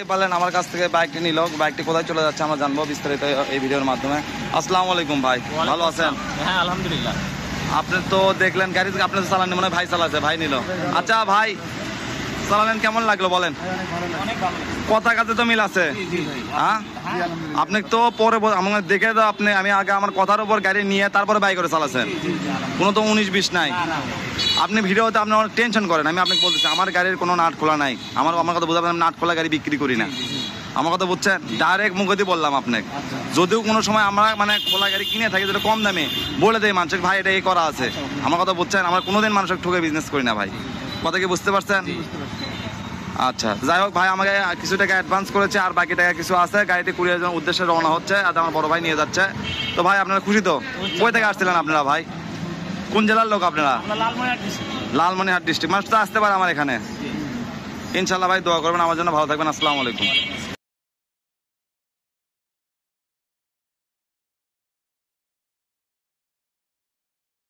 পারলেন আমার কাছ থেকে বাইকটি নিল, বাইকটি কোথায় চলে যাচ্ছে আমরা জানবো বিস্তারিত এই ভিডিওর মাধ্যমে। আসসালামু আলাইকুম ভাই, ভালো আছেন? হ্যাঁ আলহামদুলিল্লাহ। আপনি তো দেখলেন গাড়ি থেকে আপনি চালান মনে হয় ভাই চালাচ্ছে, ভাই নিল। আচ্ছা ভাই চালালেন কেমন লাগলো বলেন? কথা কাজে তো মিল আছে। হ্যাঁ আপনি তো পরে আমাকে দেখে তো আমি আগে আমার কথার উপর গাড়ি নিয়ে তারপরে বাইক করে চালাচ্ছেন, কোনো তো 19-20 নাই। আপনি ভিডিওতে আপনি অনেক টেনশন করেন, আমি আপনাকে বলতেছি আমার গাড়ির কোনো নাট খোলা নাই। আমার কথা বোঝাবেন, আমি নাট খোলা গাড়ি বিক্রি করি না। আমার কথা বুঝছেন, ডাইরেক্ট মুখে দিয়ে বললাম আপনাকে। যদিও কোনো সময় আমরা মানে খোলা গাড়ি কিনে থাকি যেটা কম দামে বলে দেয় মানুষের, ভাই এটা এই করা আছে। আমার কথা বুঝছেন, আমরা কোনোদিন মানুষের ঠকে বিজনেস করি না ভাই। কথা কি বুঝতে পারছেন? আচ্ছা যাই হোক ভাই, আমাকে কিছু টাকা অ্যাডভান্স করেছে আর বাকি টাকা কিছু আছে। গাড়িটি কুরিয়ার জন্য উদ্দেশ্যে রওনা হচ্ছে, আর আমার বড় ভাই নিয়ে যাচ্ছে। তো ভাই আপনারা খুশি তো? কই থেকে আসছিলেন আপনারা ভাই? কোন জেলার লোক আপনারা? লালমনিরহাট ডিস্ট্রিক্ট। মানুষ তো আসতে পারে আমার এখানে। ইনশাল্লাহ ভাই দোয়া করবেন আমার জন্য, ভালো থাকবেন। আসসালামু আলাইকুম।